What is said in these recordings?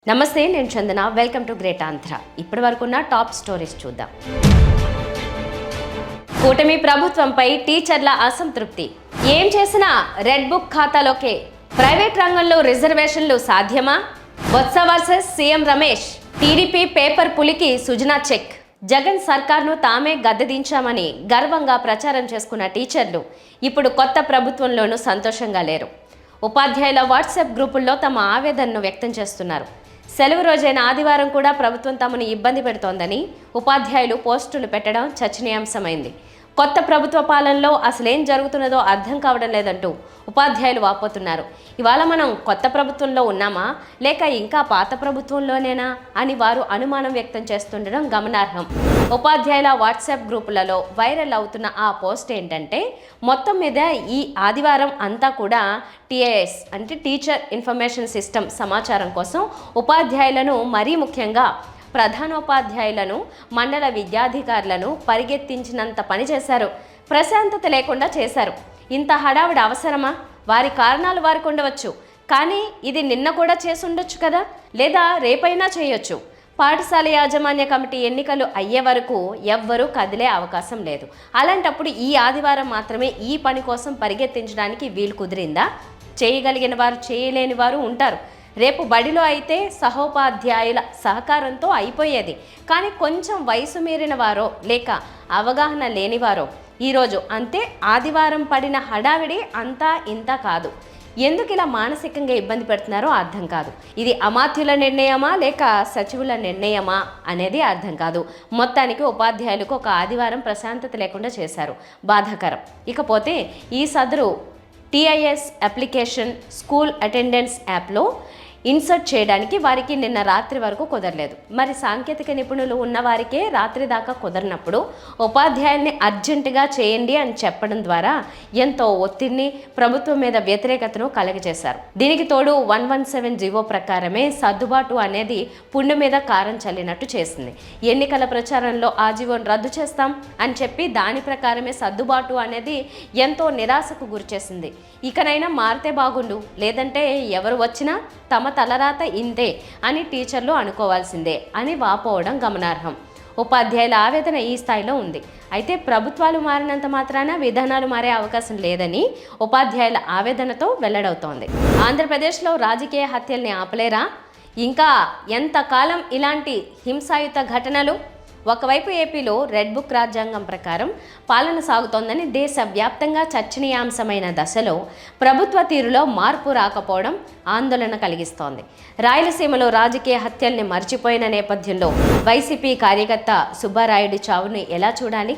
నమస్తే, నేను Chandana. Welcome to great Andhra. ఇప్పటి వరకున్న టాప్ స్టోరీస్ చూద్దాం. కూటమి ప్రభుత్వంపై టీచర్ల అసంతృప్తి. ఏం చేసినా రెడ్ బుక్ ఖాతాలోకే. ప్రైవేట్ రంగంలో రిజర్వేషన్లు సాధ్యమా? Botsa versus CM Ramesh. TDP paper పులికి సుజనా చెక్. జగన్ సర్కార్ను తామే గద్దెదించామని గర్వంగా ప్రచారం చేసుకున్న టీచర్లు ఇప్పుడు కొత్త ప్రభుత్వంలోనూ సంతోషంగా లేరు. ఉపాధ్యాయుల వాట్సాప్ గ్రూపుల్లో తమ ఆవేదనను వ్యక్తం చేస్తున్నారు. సెలవు రోజైన ఆదివారం కూడా ప్రభుత్వం తమను ఇబ్బంది పెడుతోందని ఉపాధ్యాయులు పోస్టులు పెట్టడం చర్చనీయాంశమైంది. కొత్త ప్రభుత్వ పాలనలో అసలేం జరుగుతున్నదో అర్థం కావడం లేదంటూ ఉపాధ్యాయులు వాపోతున్నారు. ఇవాళ మనం కొత్త ప్రభుత్వంలో ఉన్నామా లేక ఇంకా పాత ప్రభుత్వంలోనేనా అని వారు అనుమానం వ్యక్తం చేస్తుండడం గమనార్హం. ఉపాధ్యాయుల వాట్సాప్ గ్రూపులలో వైరల్ అవుతున్న ఆ పోస్ట్ ఏంటంటే, మొత్తం మీద ఈ ఆదివారం అంతా కూడా టీఐఎస్ అంటే టీచర్ ఇన్ఫర్మేషన్ సిస్టమ్ సమాచారం కోసం ఉపాధ్యాయులను, మరీ ముఖ్యంగా ప్రధానోపాధ్యాయులను, మండల విద్యాధికారులను పరిగెత్తించినంత పని చేశారు. ప్రశాంతత లేకుండా చేశారు. ఇంత హడావిడి అవసరమా? వారి కారణాలు వారికి ఉండవచ్చు, కానీ ఇది నిన్న కూడా చేసి ఉండొచ్చు కదా, లేదా రేపైనా చేయొచ్చు. పాఠశాల యాజమాన్య కమిటీ ఎన్నికలు అయ్యే వరకు ఎవ్వరూ కదిలే అవకాశం లేదు. అలాంటప్పుడు ఈ ఆదివారం మాత్రమే ఈ పని కోసం పరిగెత్తించడానికి వీలు కుదిరిందా? చేయగలిగిన వారు, చేయలేని వారు ఉంటారు. రేపు బడిలో అయితే సహోపాధ్యాయుల సహకారంతో అయిపోయేది. కానీ కొంచెం వయసు మీరిన వారో లేక అవగాహన లేనివారో ఈరోజు అంతే ఆదివారం పడిన హడావిడి అంతా ఇంత కాదు. ఎందుకు ఇలా మానసికంగా ఇబ్బంది పెడుతున్నారో అర్థం కాదు. ఇది అమాత్యుల నిర్ణయమా లేక సచివుల నిర్ణయమా అనేది అర్థం కాదు. మొత్తానికి ఉపాధ్యాయులకు ఒక ఆదివారం ప్రశాంతత లేకుండా చేశారు. బాధాకరం. ఇకపోతే ఈ సదరు టీఐఎస్ అప్లికేషన్ స్కూల్ అటెండెన్స్ యాప్లో ఇన్సర్ట్ చేయడానికి వారికి నిన్న రాత్రి వరకు కుదరలేదు. మరి సాంకేతిక నిపుణులు ఉన్నవారికే రాత్రి దాకా కుదరినప్పుడు ఉపాధ్యాయుల్ని అర్జెంటుగా చేయండి అని చెప్పడం ద్వారా ఎంతో ఒత్తిడిని, ప్రభుత్వం మీద వ్యతిరేకతను కలగజేశారు. దీనికి తోడు 117 జీవో ప్రకారమే సర్దుబాటు అనేది పుండు మీద కారం చల్లినట్టు చేసింది. ఎన్నికల ప్రచారంలో ఆ జీవోను రద్దు చేస్తాం అని చెప్పి దాని ప్రకారమే సర్దుబాటు అనేది ఎంతో నిరాశకు గురిచేసింది. ఇకనైనా మారితే బాగుండు, లేదంటే ఎవరు వచ్చినా తమ తలరాత ఇంతే అని టీచర్లు అనుకోవాల్సిందే అని వాపోవడం గమనార్హం. ఉపాధ్యాయుల ఆవేదన ఈ స్థాయిలో ఉంది. అయితే ప్రభుత్వాలు మారినంత మాత్రాన విధానాలు మారే అవకాశం లేదని ఉపాధ్యాయుల ఆవేదనతో వెల్లడవుతోంది. ఆంధ్రప్రదేశ్లో రాజకీయ హత్యల్ని ఆపలేరా? ఇంకా ఎంతకాలం ఇలాంటి హింసాయుత ఘటనలు? ఒకవైపు ఏపీలో రెడ్ బుక్ రాజ్యాంగం ప్రకారం పాలన సాగుతోందని దేశవ్యాప్తంగా చర్చనీయాంశమైన దశలో ప్రభుత్వ తీరులో మార్పు రాకపోవడం ఆందోళన కలిగిస్తోంది. రాయలసీమలో రాజకీయ హత్యల్ని మర్చిపోయిన నేపథ్యంలో వైసీపీ కార్యకర్త సుబ్బారాయుడి చావుని ఎలా చూడాలి?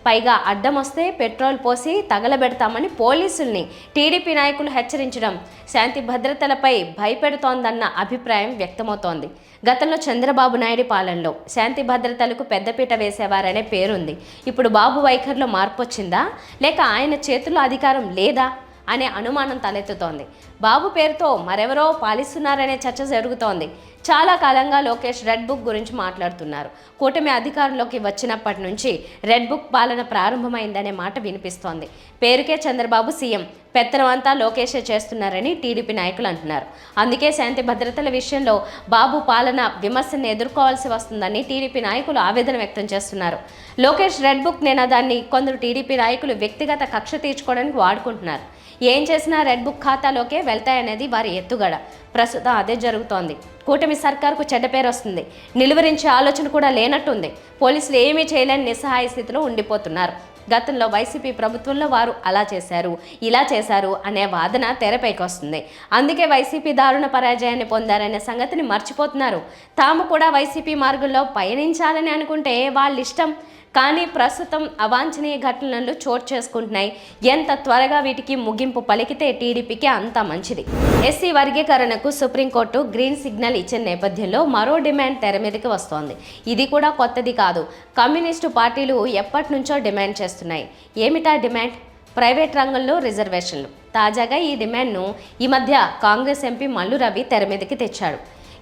పైగా అడ్డం వస్తే పెట్రోల్ పోసి తగలబెడతామని పోలీసుల్ని టీడీపీ నాయకులు హెచ్చరించడం శాంతి భద్రతలపై భయపెడుతోందన్న అభిప్రాయం వ్యక్తమవుతోంది. గతంలో చంద్రబాబు నాయుడు పాలనలో శాంతి భద్రతలకు పెద్దపీట వేసేవారనే పేరుంది. ఇప్పుడు బాబు వైఖరిలో మార్పు వచ్చిందా లేక ఆయన చేతుల్లో అధికారం లేదా అనే అనుమానం తలెత్తుతోంది. బాబు పేరుతో మరెవరో పాలిస్తున్నారనే చర్చ జరుగుతోంది. చాలా కాలంగా లోకేష్ రెడ్ బుక్ గురించి మాట్లాడుతున్నారు. కూటమి అధికారంలోకి వచ్చినప్పటి నుంచి రెడ్ బుక్ పాలన ప్రారంభమైందనే మాట వినిపిస్తోంది. పేరుకే చంద్రబాబు సీఎం, పెత్తనం అంతా లోకేషే చేస్తున్నారని టీడీపీ నాయకులు అంటున్నారు. అందుకే శాంతి భద్రతల విషయంలో బాబు పాలన విమర్శను ఎదుర్కోవాల్సి వస్తుందని టీడీపీ నాయకులు ఆవేదన వ్యక్తం చేస్తున్నారు. లోకేష్ రెడ్ బుక్ నినాదాన్ని కొందరు టీడీపీ నాయకులు వ్యక్తిగత కక్ష తీర్చుకోవడానికి వాడుకుంటున్నారు. ఏం చేసినా రెడ్ బుక్ ఖాతాలోకే వెళ్తాయనేది వారి ఎత్తుగడ. ప్రస్తుతం అదే జరుగుతోంది. కూటమి సర్కారుకు చెడ్డ పేరు వస్తుంది. నిలువరించే ఆలోచన కూడా లేనట్టుంది. పోలీసులు ఏమీ చేయలేని నిస్సహాయ స్థితిలో ఉండిపోతున్నారు. గతంలో వైసీపీ ప్రభుత్వంలో వారు అలా చేశారు, ఇలా చేశారు అనే వాదన తెరపైకి వస్తుంది. అందుకే వైసీపీ దారుణ పరాజయాన్ని పొందారనే సంగతిని మర్చిపోతున్నారు. తాము కూడా వైసీపీ మార్గంలో పయనించాలని అనుకుంటే వాళ్ళ ఇష్టం. కానీ ప్రస్తుతం అవాంఛనీయ ఘటనలు చోటు చేసుకుంటున్నాయి. ఎంత త్వరగా వీటికి ముగింపు పలికితే టీడీపీకి అంత మంచిది. ఎస్సీ వర్గీకరణకు సుప్రీంకోర్టు గ్రీన్ సిగ్నల్ ఇచ్చిన నేపథ్యంలో మరో డిమాండ్ తెర మీదకి వస్తోంది. ఇది కూడా కొత్తది కాదు. కమ్యూనిస్టు పార్టీలు ఎప్పటి నుంచో డిమాండ్ చేస్తున్నాయి. ఏమిటా డిమాండ్? ప్రైవేట్ రంగంలో రిజర్వేషన్లు. తాజాగా ఈ డిమాండ్ను ఈ మధ్య కాంగ్రెస్ ఎంపీ మల్లు రవి తెర మీదకి తెచ్చాడు.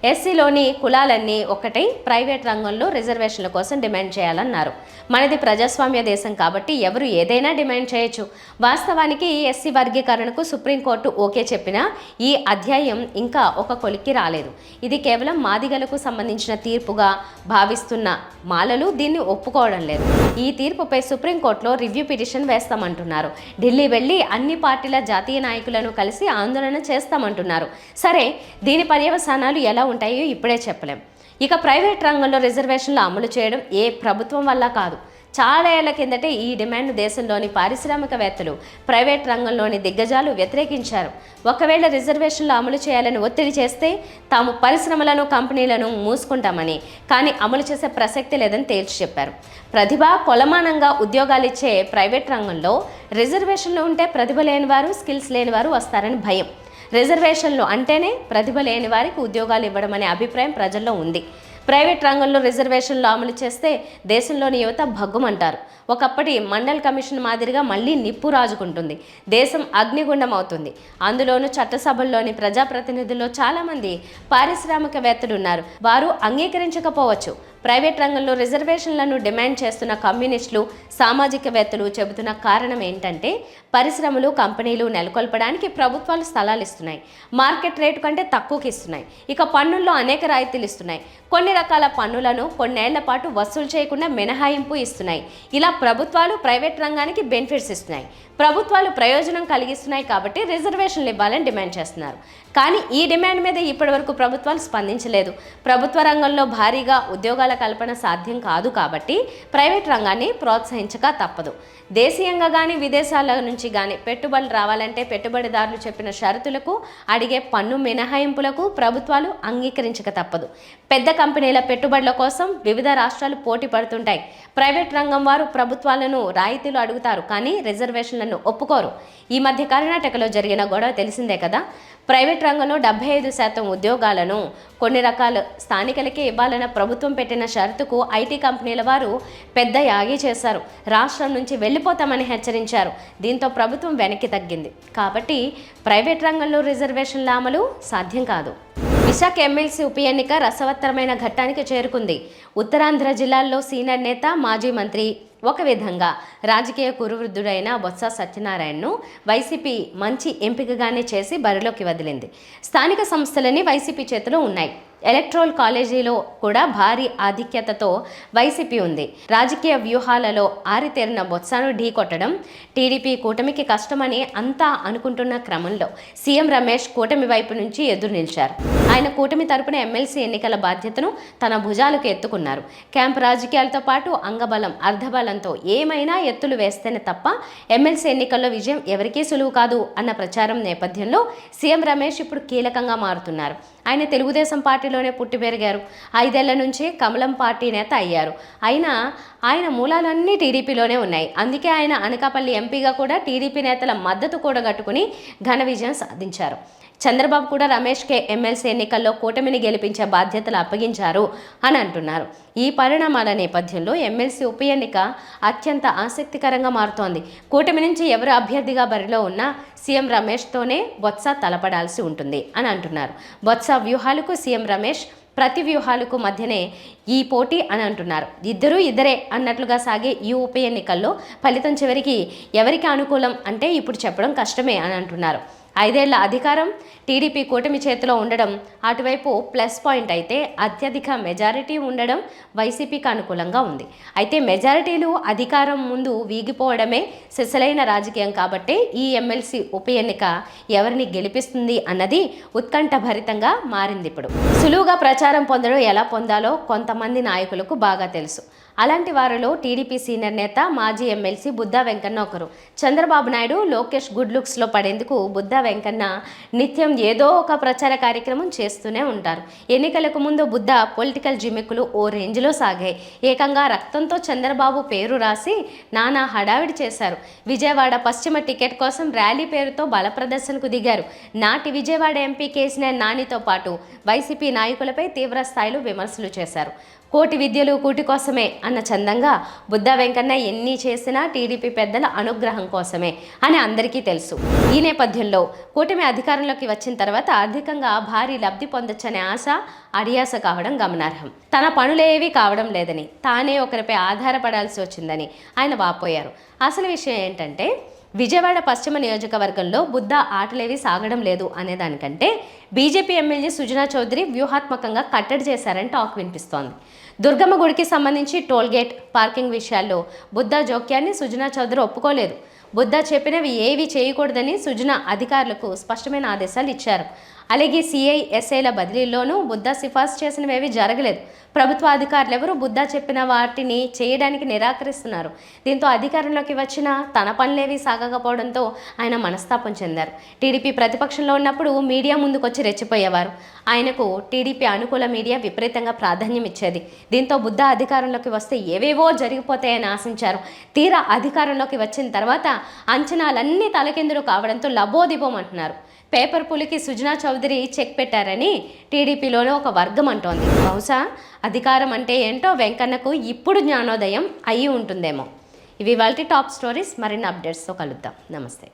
ఎస్సీలోని కులాలన్నీ ఒకటై ప్రైవేట్ రంగంలో రిజర్వేషన్ల కోసం డిమాండ్ చేయాలన్నారు. మనది ప్రజాస్వామ్య దేశం కాబట్టి ఎవరు ఏదైనా డిమాండ్ చేయొచ్చు. వాస్తవానికి ఎస్సీ వర్గీకరణకు సుప్రీంకోర్టు ఓకే చెప్పినా ఈ అధ్యాయం ఇంకా ఒక కొలిక్కి రాలేదు. ఇది కేవలం మాదిగలకు సంబంధించిన తీర్పుగా భావిస్తున్న మాలలు దీన్ని ఒప్పుకోవడం లేదు. ఈ తీర్పుపై సుప్రీంకోర్టులో రివ్యూ పిటిషన్ వేస్తామంటున్నారు. ఢిల్లీ వెళ్లి అన్ని పార్టీల జాతీయ నాయకులను కలిసి ఆందోళన చేస్తామంటున్నారు. సరే, దీని పర్యవసానాలు ఎలా ఉంటాయో ఇప్పుడే చెప్పలేం. ఇక ప్రైవేట్ రంగంలో రిజర్వేషన్లు అమలు చేయడం ఏ ప్రభుత్వం వల్ల కాదు. చాలా ఏళ్ల కిందటే ఈ డిమాండ్ను దేశంలోని పారిశ్రామికవేత్తలు, ప్రైవేట్ రంగంలోని దిగ్గజాలు వ్యతిరేకించారు. ఒకవేళ రిజర్వేషన్లు అమలు చేయాలని ఒత్తిడి చేస్తే తాము పరిశ్రమలను, కంపెనీలను మూసుకుంటామని, కానీ అమలు చేసే ప్రసక్తి లేదని తేల్చి చెప్పారు. ప్రతిభ కొలమానంగా ఉద్యోగాలిచ్చే ప్రైవేట్ రంగంలో రిజర్వేషన్లు ఉంటే ప్రతిభ లేనివారు, స్కిల్స్ లేనివారు వస్తారని భయం. రిజర్వేషన్లు అంటేనే ప్రతిభ లేని వారికి ఉద్యోగాలు ఇవ్వడం అనే అభిప్రాయం ప్రజల్లో ఉంది. ప్రైవేట్ రంగంలో రిజర్వేషన్లు అమలు చేస్తే దేశంలోని యువత భగ్గుమంటారు. ఒకప్పటి మండల్ కమిషన్ మాదిరిగా మళ్ళీ నిప్పు రాజుకుంటుంది. దేశం అగ్నిగుండం అవుతుంది. అందులోనూ చట్టసభల్లోని ప్రజాప్రతినిధుల్లో చాలామంది పారిశ్రామికవేత్తలు ఉన్నారు. వారు అంగీకరించకపోవచ్చు. ప్రైవేట్ రంగంలో రిజర్వేషన్లను డిమాండ్ చేస్తున్న కమ్యూనిస్టులు, సామాజికవేత్తలు చెబుతున్న కారణం ఏంటంటే పరిశ్రమలు, కంపెనీలు నెలకొల్పడానికి ప్రభుత్వాలు స్థలాలు ఇస్తున్నాయి. మార్కెట్ రేటు కంటే తక్కువకి ఇస్తున్నాయి. ఇక పన్నుల్లో అనేక రాయితీలు ఇస్తున్నాయి. కొన్ని రకాల పన్నులను కొన్నేళ్ల పాటు వసూలు చేయకుండా మినహాయింపు ఇస్తున్నాయి. ఇలా ప్రభుత్వాలు ప్రైవేట్ రంగానికి బెనిఫిట్స్ ఇస్తున్నాయి. ప్రభుత్వాలు ప్రయోజనం కలిగిస్తున్నాయి కాబట్టి రిజర్వేషన్లు ఇవ్వాలని డిమాండ్ చేస్తున్నారు. కానీ ఈ డిమాండ్ మీద ఇప్పటివరకు ప్రభుత్వాలు స్పందించలేదు. ప్రభుత్వ రంగంలో భారీగా ఉద్యోగాల కల్పన సాధ్యం కాదు కాబట్టి ప్రైవేట్ రంగాన్ని ప్రోత్సహించక తప్పదు. దేశీయంగా కానీ విదేశాల నుంచి కానీ పెట్టుబడులు రావాలంటే పెట్టుబడిదారులు చెప్పిన షరతులకు, అడిగే పన్ను మినహాయింపులకు ప్రభుత్వాలు అంగీకరించక తప్పదు. పెద్ద కంపెనీల పెట్టుబడుల కోసం వివిధ రాష్ట్రాలు పోటీ పడుతుంటాయి. ప్రైవేట్ రంగం వారు ప్రభుత్వాలను రాయితీలు అడుగుతారు, కానీ రిజర్వేషన్లను ఒప్పుకోరు. ఈ మధ్య కర్ణాటకలో జరిగిన గొడవ తెలిసిందే కదా. ప్రైవేట్ రంగంలో 75% ఉద్యోగాలను కొన్ని రకాల స్థానికులకే ఇవ్వాలన్న ప్రభుత్వం పెట్టిన షరతుకు ఐటీ కంపెనీల వారు పెద్ద యాగి చేశారు. రాష్ట్రం నుంచి వెళ్ళిపోతామని హెచ్చరించారు. దీంతో ప్రభుత్వం వెనక్కి తగ్గింది. కాబట్టి ప్రైవేట్ రంగంలో రిజర్వేషన్ల అమలు సాధ్యం కాదు. విశాఖ ఎమ్మెల్సీ ఉప ఎన్నిక రసవత్తరమైన ఘట్టానికి చేరుకుంది. ఉత్తరాంధ్ర జిల్లాల్లో సీనియర్ నేత, మాజీ మంత్రి, ఒక విధంగా రాజకీయ కురువృద్ధుడైన బొత్స సత్యనారాయణను వైసీపీ మంచి ఎంపికగానే చేసి బరిలోకి వదిలింది. స్థానిక సంస్థలన్నీ వైసీపీ చేతిలో ఉన్నాయి. ఎలక్ట్రల్ కాలేజీలో కూడా భారీ ఆధిక్యతతో వైసీపీ ఉంది. రాజకీయ వ్యూహాలలో ఆరితేరిన బొత్సను ఢీకొట్టడం టీడీపీ కూటమికి కష్టమని అంతా అనుకుంటున్న క్రమంలో సీఎం రమేష్ కూటమి వైపు నుంచి ఎదురు నిలిచారు. ఆయన కూటమి తరపున ఎమ్మెల్సీ ఎన్నికల బాధ్యతను తన భుజాలకు ఎత్తుకున్నారు. క్యాంప్ రాజకీయాలతో పాటు అంగబలం, అర్ధబలంతో ఏమైనా ఎత్తులు వేస్తేనే తప్ప ఎమ్మెల్సీ ఎన్నికల్లో విజయం ఎవరికీ సులువు కాదు అన్న ప్రచారం నేపథ్యంలో సీఎం రమేష్ ఇప్పుడు కీలకంగా మారుతున్నారు. ఆయన తెలుగుదేశం పార్టీలోనే పుట్టి పెరిగారు. 5 ఏళ్ల నుంచి కమలం పార్టీ నేత అయ్యారు. అయినా ఆయన మూలాలన్నీ టీడీపీలోనే ఉన్నాయి. అందుకే ఆయన అనకాపల్లి ఎంపీగా కూడా టీడీపీ నేతల మద్దతు కూడగట్టుకుని ఘన విజయం సాధించారు. చంద్రబాబు కూడా రమేష్కే ఎమ్మెల్సీ ఎన్నికల్లో కూటమిని గెలిపించే బాధ్యతలు అప్పగించారు అని అంటున్నారు. ఈ పరిణామాల నేపథ్యంలో ఎమ్మెల్సీ ఉప ఎన్నిక అత్యంత ఆసక్తికరంగా మారుతోంది. కూటమి నుంచి ఎవరు అభ్యర్థిగా బరిలో ఉన్నా సీఎం రమేష్తోనే బొత్స తలపడాల్సి ఉంటుంది అని అంటున్నారు. బొత్స వ్యూహాలకు సీఎం రమేష్ ప్రతి వ్యూహాలకు మధ్యనే ఈ పోటీ అని అంటున్నారు. ఇద్దరే అన్నట్లుగా సాగే ఈ ఉప ఎన్నికల్లో ఫలితం చివరికి ఎవరికి అనుకూలం అంటే ఇప్పుడు చెప్పడం కష్టమే అని అంటున్నారు. 5 ఏళ్ల అధికారం టీడీపీ కూటమి చేతిలో ఉండడం అటువైపు ప్లస్ పాయింట్ అయితే, అత్యధిక మెజారిటీ ఉండడం వైసీపీకి అనుకూలంగా ఉంది. అయితే మెజారిటీలు అధికారం ముందు వీగిపోవడమే సిసలైన రాజకీయం కాబట్టి ఈ ఎమ్మెల్సీ ఉప ఎన్నిక ఎవరిని గెలిపిస్తుంది అన్నది ఉత్కంఠభరితంగా మారింది. ఇప్పుడు సులువుగా ప్రచారం పొందడం ఎలా పొందాలో కొంతమంది నాయకులకు బాగా తెలుసు. అలాంటి వారిలో టీడీపీ సీనియర్ నేత, మాజీ ఎమ్మెల్సీ బుద్దా వెంకన్న ఒకరు. చంద్రబాబు నాయుడు, లోకేష్ గుడ్ లుక్స్లో పడేందుకు బుద్దా వెంకన్న నిత్యం ఏదో ఒక ప్రచార కార్యక్రమం చేస్తూనే ఉంటారు. ఎన్నికలకు ముందు బుద్దా పొలిటికల్ జిమ్మిక్కులు ఓ రేంజ్లో సాగాయి. ఏకంగా రక్తంతో చంద్రబాబు పేరు రాసి నానా హడావిడి చేశారు. విజయవాడ పశ్చిమ టికెట్ కోసం ర్యాలీ పేరుతో బల ప్రదర్శనకు దిగారు. నాటి విజయవాడ ఎంపీ కేసీఆర్ నానితో పాటు వైసీపీ నాయకులపై తీవ్ర స్థాయిలో విమర్శలు చేశారు. కోటి విద్యలు కూటి కోసమే అన్న చందంగా బుద్ధా వెంకన్న ఎన్ని చేసినా టీడీపీ పెద్దల అనుగ్రహం కోసమే అని అందరికీ తెలుసు. ఈ నేపథ్యంలో కూటమి అధికారంలోకి వచ్చిన తర్వాత ఆర్థికంగా భారీ లబ్ధి పొందొచ్చనే ఆశ అడియాస కావడం గమనార్హం. తన పనులేవీ కావడం లేదని, తానే ఒకరిపై ఆధారపడాల్సి వచ్చిందని ఆయన వాపోయారు. అసలు విషయం ఏంటంటే, విజయవాడ పశ్చిమ నియోజకవర్గంలో బుద్ధా ఆటలేవి సాగడం లేదు అనేదానికంటే బీజేపీ ఎమ్మెల్యే సుజనా చౌదరి వ్యూహాత్మకంగా కట్టడి చేశారని టాక్ వినిపిస్తోంది. దుర్గమ్మ గుడికి సంబంధించి టోల్గేట్, పార్కింగ్ విషయాల్లో బుద్ధా జోక్యాన్ని సుజనా చౌదరి ఒప్పుకోలేదు. బుద్ధా చెప్పినవి ఏవి చేయకూడదని సుజనా అధికారులకు స్పష్టమైన ఆదేశాలు ఇచ్చారు. అలాగే సిఐ, ఎస్ఐల బదిలీల్లోనూ బుద్ధా సిఫార్సు చేసినవేవి జరగలేదు. ప్రభుత్వ అధికారులు ఎవరు బుద్ధా చెప్పిన వాటిని చేయడానికి నిరాకరిస్తున్నారు. దీంతో అధికారంలోకి వచ్చిన తన పనులేవి సాగకపోవడంతో ఆయన మనస్తాపం చెందారు. టీడీపీ ప్రతిపక్షంలో ఉన్నప్పుడు మీడియా ముందుకొచ్చి రెచ్చిపోయేవారు. ఆయనకు టీడీపీ అనుకూల మీడియా విపరీతంగా ప్రాధాన్యం ఇచ్చేది. దీంతో బుద్ధా అధికారంలోకి వస్తే ఏవేవో జరిగిపోతాయని ఆశించారు. తీరా అధికారంలోకి వచ్చిన తర్వాత అంచనాలన్నీ తలకిందులు కావడంతో లబోదిబోం అంటున్నారు. పేపర్ పులికి సుజనా చౌదరి చెక్ పెట్టారని టీడీపీలోనే ఒక వర్గం అంటోంది. బహుశా అధికారం అంటే ఏంటో వెంకన్నకు ఇప్పుడు జ్ఞానోదయం అయ్యి ఉంటుందేమో. ఇవి వాళ్ళ టాప్ స్టోరీస్. మరిన్ని అప్డేట్స్తో కలుద్దాం. నమస్తే.